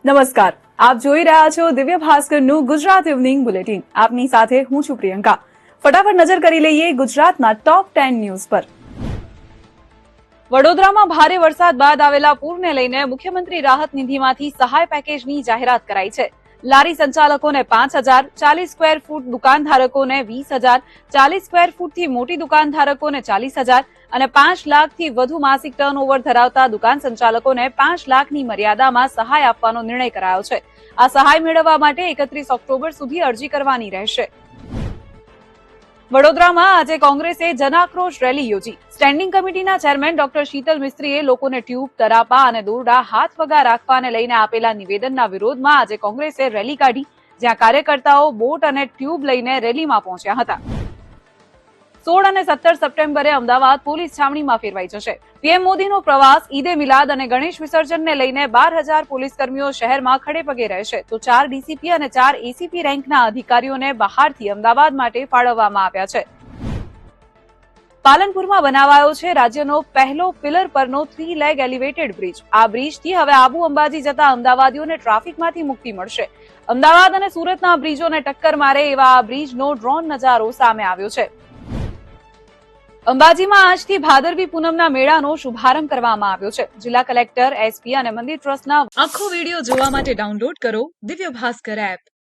નમસ્કાર, આપ જોઈ રહ્યા છો દિવ્ય ભાસ્કરનું ગુજરાત ઇવનિંગ બુલેટિન. આપની સાથે હું છું પ્રિયંકા. ફટાફટ નજર કરી લઈએ ગુજરાતના ટોપ 10 ન્યૂઝ પર. વડોદરામાં ભારે વરસાદ બાદ આવેલા પૂરને લઈને મુખ્યમંત્રી રાહત નિધિમાંથી સહાય પેકેજની જાહેરાત કરાઈ છે. લારી સંચાલકોને 5,000, 40 સ્ક્વેર ફૂટ દુકાનધારકોને 20,000, 40 સ્ક્વેર ફૂટથી મોટી દુકાનધારકોને 40,000 અને 5 લાખથી વધુ માસિક ટર્નઓવર ધરાવતા દુકાન સંચાલકોને 5 લાખની મર્યાદામાં સહાય આપવાનો નિર્ણય કરાયો છે. આ સહાય મેળવવા માટે 31 ઓક્ટોબર સુધી અરજી કરવાની રહેશે. વડોદરામાં આજે કોંગ્રેસે જનાક્રોશ રેલી યોજી. સ્ટેન્ડિંગ કમિટીના ચેરમેન ડોક્ટર શીતલ મિસ્ત્રીએ લોકોને ટ્યુબ, તરાપા અને દોરડા હાથ વગા રાખવાને લઈને આપેલા નિવેદનના વિરોધમાં આજે કોંગ્રેસે રેલી કાઢી, જ્યાં કાર્યકર્તાઓ બોટ અને ટ્યુબ લઈને રેલીમાં પહોંચ્યા હતા. 16 અને 17 સપ્ટેમ્બરે અમદાવાદ પોલીસ છાવણીમાં ફેરવાઈ જશે. પીએમ મોદીનો પ્રવાસ, ઈદે મિલાદ અને ગણેશ વિસર્જનને લઈને 12,000 પોલીસકર્મીઓ શહેરમાં ખડેપગે રહેશે, તો 4 ડીસીપી અને 4 એસીપી રેન્કના અધિકારીઓને બહારથી અમદાવાદ માટે ફાળવવામાં આવ્યા છે. પાલનપુરમાં બનાવાયો છે રાજ્યનો પહેલો પિલર પરનો 3 લેગ એલિવેટેડ બ્રિજ. આ બ્રિજથી હવે આબુ અંબાજી જતા અમદાવાદીઓને ટ્રાફિકમાંથી મુક્તિ મળશે. અમદાવાદ અને સુરતના બ્રિજોને ટક્કર મારે એવા આ બ્રિજનો ડ્રોન નજારો સામે આવ્યો છે. અંબાજીમાં આજથી ભાદરવી પૂનમના મેળાનો શુભારંભ કરવામાં આવ્યો છે. જિલ્લા કલેક્ટર, એસપી અને મંદિર ટ્રસ્ટના આખો વિડીયો જોવા માટે ડાઉનલોડ કરો દિવ્ય ભાસ્કર એપ.